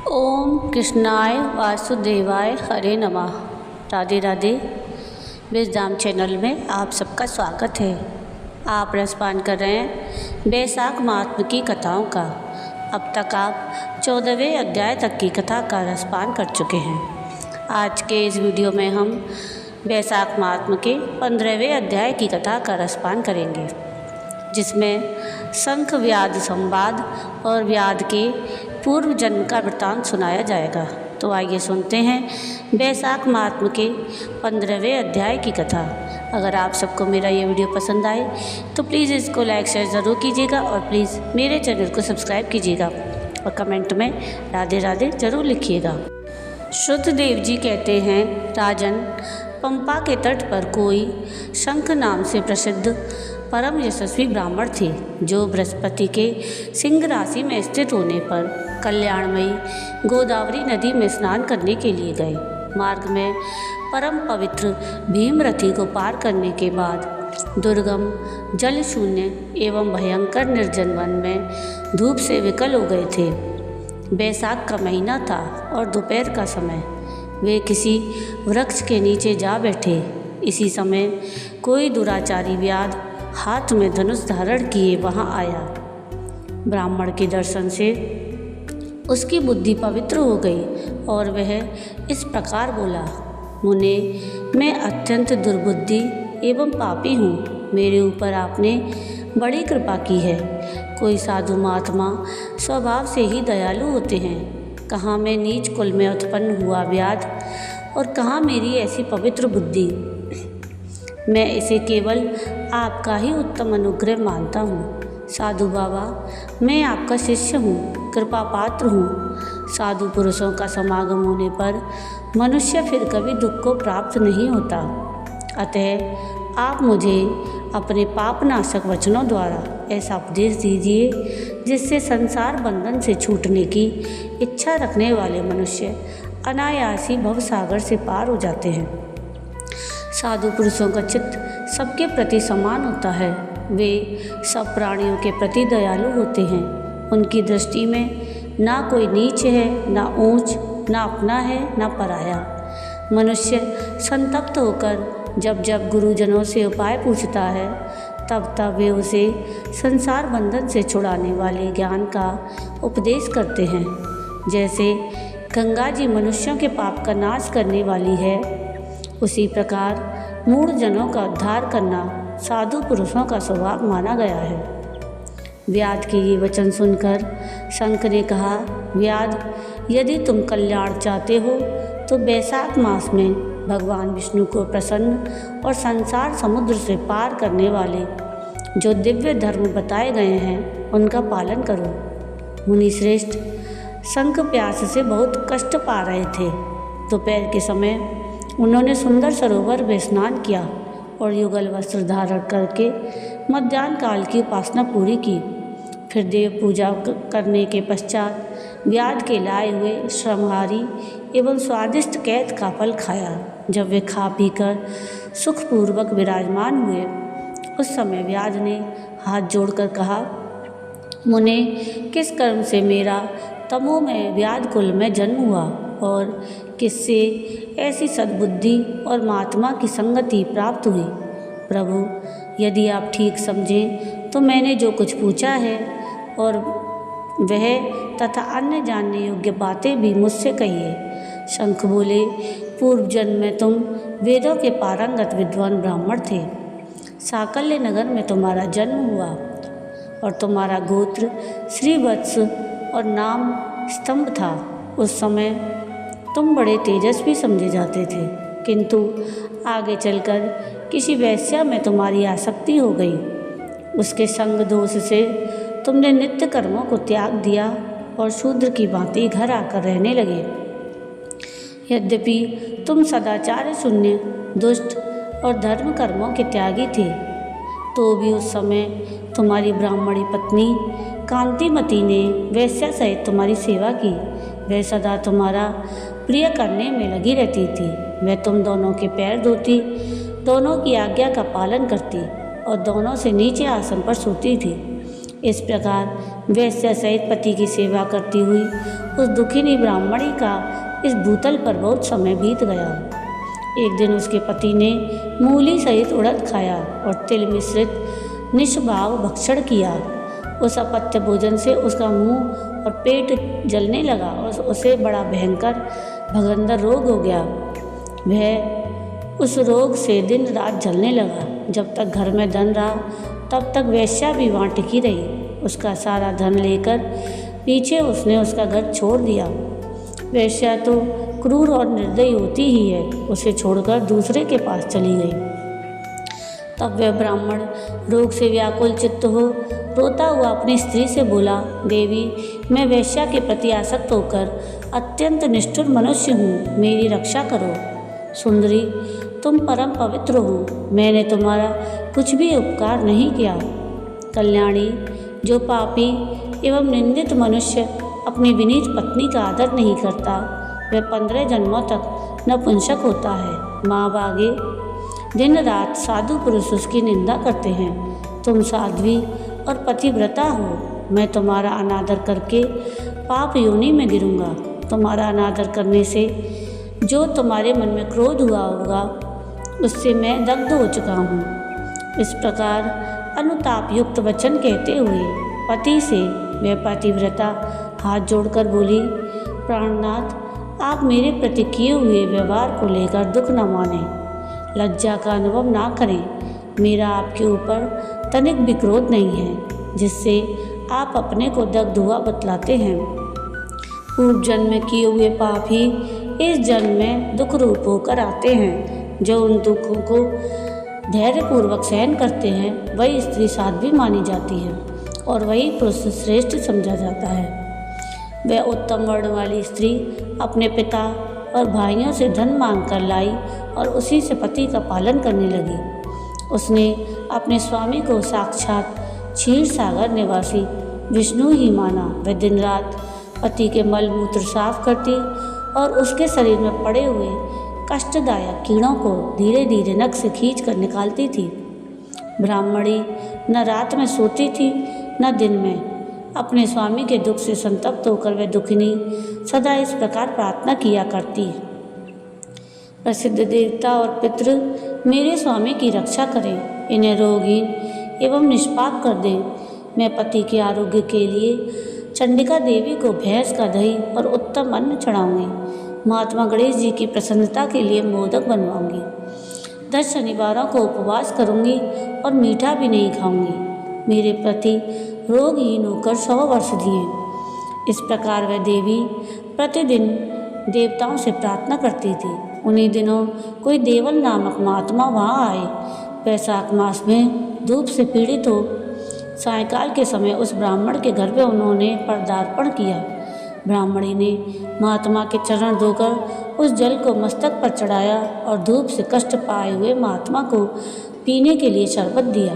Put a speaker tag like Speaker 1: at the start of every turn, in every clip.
Speaker 1: ओम कृष्णाय वासुदेवाय हरे नमः। राधे राधे। विजडम चैनल में आप सबका स्वागत है। आप रसपान कर रहे हैं बैसाख महात्म की कथाओं का। अब तक आप 14वें अध्याय तक की कथा का रसपान कर चुके हैं। आज के इस वीडियो में हम बैसाख महात्म के 15वें अध्याय की कथा का रसपान करेंगे, जिसमें शंख व्याध संवाद और व्याध के पूर्व जन्म का वृत्तांत सुनाया जाएगा। तो आइए सुनते हैं बैसाख महात्म के 15वें अध्याय की कथा। अगर आप सबको मेरा ये वीडियो पसंद आए तो प्लीज़ इसको लाइक शेयर ज़रूर कीजिएगा और प्लीज़ मेरे चैनल को सब्सक्राइब कीजिएगा और कमेंट में राधे राधे ज़रूर लिखिएगा। श्रुतदेव जी कहते हैं, राजन, पंपा के तट पर कोई शंख नाम से प्रसिद्ध परम यशस्वी ब्राह्मण थे, जो बृहस्पति के सिंह राशि में स्थित होने पर कल्याणमयी गोदावरी नदी में स्नान करने के लिए गए। मार्ग में परम पवित्र भीमरथी को पार करने के बाद दुर्गम, जल शून्य एवं भयंकर निर्जन वन में धूप से विकल हो गए थे। बैसाख का महीना था और दोपहर का समय। वे किसी वृक्ष के नीचे जा बैठे। इसी समय कोई दुराचारी व्याध हाथ में धनुष धारण किए वहां आया। ब्राह्मण के दर्शन से उसकी बुद्धि पवित्र हो गई और वह इस प्रकार बोला, मुने, मैं अत्यंत दुर्बुद्धि एवं पापी हूँ। मेरे ऊपर आपने बड़ी कृपा की है। कोई साधु महात्मा स्वभाव से ही दयालु होते हैं। कहाँ मैं नीच कुल में उत्पन्न हुआ व्याध और कहाँ मेरी ऐसी पवित्र बुद्धि। मैं इसे केवल आपका ही उत्तम अनुग्रह मानता हूँ। साधु बाबा, मैं आपका शिष्य हूँ, कृपा पात्र हूँ। साधु पुरुषों का समागम होने पर मनुष्य फिर कभी दुख को प्राप्त नहीं होता। अतः आप मुझे अपने पापनाशक वचनों द्वारा ऐसा उपदेश दीजिए जिससे संसार बंधन से छूटने की इच्छा रखने वाले मनुष्य अनायास ही भवसागर से पार हो जाते हैं। साधु पुरुषों का चित्त सबके प्रति समान होता है। वे सब प्राणियों के प्रति दयालु होते हैं। उनकी दृष्टि में ना कोई नीच है, ना ऊंच, ना अपना है, ना पराया। मनुष्य संतप्त होकर जब जब गुरुजनों से उपाय पूछता है, तब तब वे उसे संसार बंधन से छुड़ाने वाले ज्ञान का उपदेश करते हैं। जैसे गंगा जी मनुष्यों के पाप का नाश करने वाली है, उसी प्रकार मूढ़ जनों का उद्धार करना साधु पुरुषों का स्वभाव माना गया है। व्याध के ये वचन सुनकर शंख ने कहा, व्याध, यदि तुम कल्याण चाहते हो तो बैसाख मास में भगवान विष्णु को प्रसन्न और संसार समुद्र से पार करने वाले जो दिव्य धर्म बताए गए हैं उनका पालन करो। मुनि श्रेष्ठ, शंख प्यास से बहुत कष्ट पा रहे थे। दोपहर के समय उन्होंने सुंदर सरोवर में स्नान किया और युगल वस्त्र धारण करके मध्याह्न काल की उपासना पूरी की। फिर देव पूजा करने के पश्चात व्याध के लाए हुए श्रमहारी एवं स्वादिष्ट कैद का फल खाया। जब वे खा पीकर सुखपूर्वक विराजमान हुए, उस समय व्याध ने हाथ जोड़कर कहा, मुने, किस कर्म से मेरा तमोमय व्याध कुल में जन्म हुआ और किससे ऐसी सद्बुद्धि और महात्मा की संगति प्राप्त हुई। प्रभु, यदि आप ठीक समझें तो मैंने जो कुछ पूछा है और वह तथा अन्य जानने योग्य बातें भी मुझसे कहिए। शंख बोले, पूर्व जन्म में तुम वेदों के पारंगत विद्वान ब्राह्मण थे। साकल्य नगर में तुम्हारा जन्म हुआ और तुम्हारा गोत्र श्रीवत्स और नाम स्तंभ था। उस समय तुम बड़े तेजस्वी समझे जाते थे, किंतु आगे चलकर किसी वैश्या में तुम्हारी आसक्ति हो गई। उसके संग दोष से तुमने नित्य कर्मों को त्याग दिया और शूद्र की भांति घर आकर रहने लगे। यद्यपि तुम सदाचार शून्य, दुष्ट और धर्म कर्मों के त्यागी थे, तो भी उस समय तुम्हारी ब्राह्मणी पत्नी कांतिमती ने वैश्या सहित तुम्हारी सेवा की। वह सदा तुम्हारा प्रिय करने में लगी रहती थी। वह तुम दोनों के पैर धोती, दोनों की आज्ञा का पालन करती और दोनों से नीचे आसन पर सोती थी। इस प्रकार वैश्या सहित पति की सेवा करती हुई उस दुखिनी ब्राह्मणी का इस भूतल पर बहुत समय बीत गया। एक दिन उसके पति ने मूली सहित उड़द खाया और तिल मिश्रित निष्भाव भक्षण किया। उस अपत्य भोजन से उसका मुंह और पेट जलने लगा और उसे बड़ा भयंकर भगंदर रोग हो गया। वह उस रोग से दिन रात जलने लगा। जब तक घर में धन रहा तब तक वेश्या भी वहाँ टिकी रही। उसका सारा धन लेकर पीछे उसने उसका घर छोड़ दिया। वेश्या तो क्रूर और निर्दयी होती ही है, उसे छोड़कर दूसरे के पास चली गई। तब वह ब्राह्मण रोग से व्याकुल चित्त हो रोता हुआ अपनी स्त्री से बोला, देवी, मैं वेश्या के प्रति आसक्त होकर अत्यंत निष्ठुर मनुष्य हूँ, मेरी रक्षा करो। सुंदरी, तुम परम पवित्र हो, मैंने तुम्हारा कुछ भी उपकार नहीं किया। कल्याणी, जो पापी एवं निंदित मनुष्य अपनी विनीत पत्नी का आदर नहीं करता वह 15 जन्मों तक नपुंसक होता है। माँ बागे, दिन रात साधु पुरुष उसकी निंदा करते हैं। तुम साध्वी और पतिव्रता हो, मैं तुम्हारा अनादर करके पाप योनि में गिरूंगा। तुम्हारा अनादर करने से जो तुम्हारे मन में क्रोध हुआ होगा उससे मैं दग्ध हो चुका हूँ। इस प्रकार अनुताप युक्त वचन कहते हुए पति से वह पतिव्रता हाथ जोड़कर बोली, प्राणनाथ, आप मेरे प्रति किए हुए व्यवहार को लेकर दुख न माने, लज्जा का अनुभव ना करें। मेरा आपके ऊपर तनिक भी क्रोध नहीं है जिससे आप अपने को दग्ध हुआ बतलाते हैं। पूर्व जन्म में किए हुए पाप ही इस जन्म में दुख रूप होकर आते हैं। जो उन दुखों को धैर्यपूर्वक सहन करते हैं वही स्त्री साध्वी मानी जाती है और वही पुरुष श्रेष्ठ समझा जाता है। वह उत्तम वर्ण वाली स्त्री अपने पिता और भाइयों से धन मांग कर लाई और उसी से पति का पालन करने लगी। उसने अपने स्वामी को साक्षात क्षीर सागर निवासी विष्णु ही माना। वह दिन रात पति के मल मूत्र साफ करती और उसके शरीर में पड़े हुए कष्टदायक कीड़ों को धीरे धीरे नख से खींच कर निकालती थी। ब्राह्मणी न रात में सोती थी न दिन में। अपने स्वामी के दुख से संतप्त होकर वह दुखिनी सदा इस प्रकार प्रार्थना किया करती, प्रसिद्ध देवता और पितृ मेरे स्वामी की रक्षा करें, इन्हें रोगहीन एवं निष्पाप कर दें। मैं पति के आरोग्य के लिए चंडिका देवी को भैंस का दही और उत्तम अन्न चढ़ाऊंगी। महात्मा गणेश जी की प्रसन्नता के लिए मोदक बनवाऊंगी। 10 शनिवारों को उपवास करूंगी और मीठा भी नहीं खाऊंगी। मेरे पति रोगहीन होकर 100 वर्ष जिए। इस प्रकार वह देवी प्रतिदिन देवताओं से प्रार्थना करती थी। उन्हीं दिनों कोई देवल नामक महात्मा वहाँ आए। वैशाख मास में धूप से पीड़ित हो सायंकाल के समय उस ब्राह्मण के घर में उन्होंने पदार्पण किया। ब्राह्मणी ने महात्मा के चरण धोकर उस जल को मस्तक पर चढ़ाया और धूप से कष्ट पाए हुए महात्मा को पीने के लिए शरबत दिया।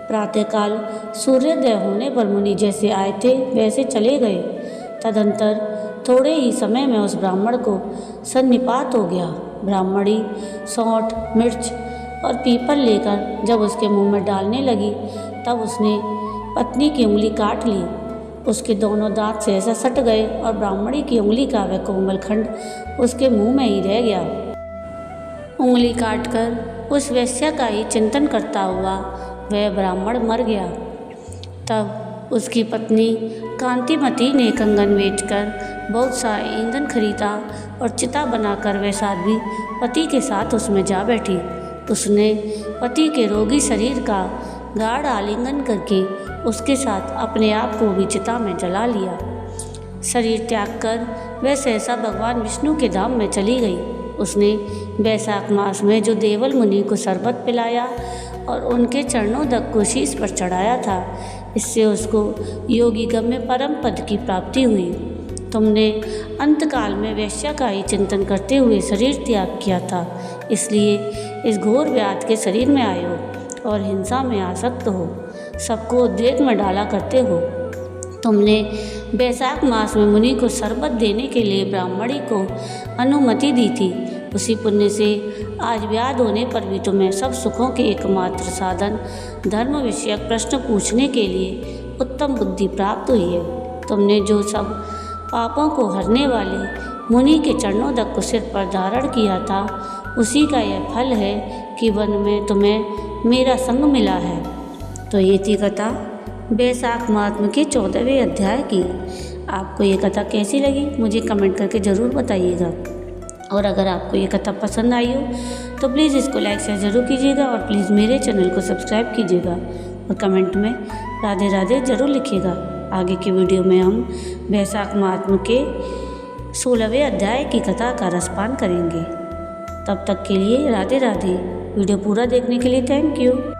Speaker 1: प्रातःकाल सूर्योदय होने पर मुनि जैसे आए थे वैसे चले गए। तदंतर थोड़े ही समय में उस ब्राह्मण को सन्निपात हो गया। ब्राह्मणी सौंठ, मिर्च और पीपल लेकर जब उसके मुंह में डालने लगी तब उसने पत्नी की उंगली काट ली। उसके दोनों दांत से ऐसा सट गए और ब्राह्मणी की उंगली का वह कोमल खंड उसके मुंह में ही रह गया। उंगली काटकर उस वेश्या का ही चिंतन करता हुआ वह ब्राह्मण मर गया। तब उसकी पत्नी कांतिमती ने कंगन बेचकर बहुत सा ईंधन खरीदा और चिता बनाकर वह साध्वी पति के साथ उसमें जा बैठी। उसने पति के रोगी शरीर का गाढ़ आलिंगन करके उसके साथ अपने आप को भी चिता में जला लिया। शरीर त्याग कर वह सहसा भगवान विष्णु के धाम में चली गई। उसने वैशाख मास में जो देवल मुनि को शरबत पिलाया और उनके चरणों तक को शीश पर चढ़ाया था, इससे उसको योगी गम्य परम पद की प्राप्ति हुई। तुमने अंतकाल में वेश्या का ही चिंतन करते हुए शरीर त्याग किया था, इसलिए इस घोर व्याध के शरीर में आए हो और हिंसा में आसक्त हो, सबको उद्वेग में डाला करते हो। तुमने वैशाख मास में मुनि को शरबत देने के लिए ब्राह्मणी को अनुमति दी थी। उसी पुण्य से आज व्याध होने पर भी तुम्हें सब सुखों के एकमात्र साधन धर्म विषयक प्रश्न पूछने के लिए उत्तम बुद्धि प्राप्त हुई है। तुमने जो सब पापों को हरने वाले मुनि के चरणों तक को सिर पर धारण किया था, उसी का यह फल है कि वन में तुम्हें मेरा संग मिला है। तो ये थी कथा बैसाख महात्म के 14वें अध्याय की। आपको ये कथा कैसी लगी मुझे कमेंट करके ज़रूर बताइएगा। और अगर आपको ये कथा पसंद आई हो तो प्लीज़ इसको लाइक शेयर ज़रूर कीजिएगा और प्लीज़ मेरे चैनल को सब्सक्राइब कीजिएगा और कमेंट में राधे राधे ज़रूर लिखिएगा। आगे की वीडियो में हम बैसाख महात्म के 16वें अध्याय की कथा का रसपान करेंगे। तब तक के लिए राधे राधे। वीडियो पूरा देखने के लिए थैंक यू।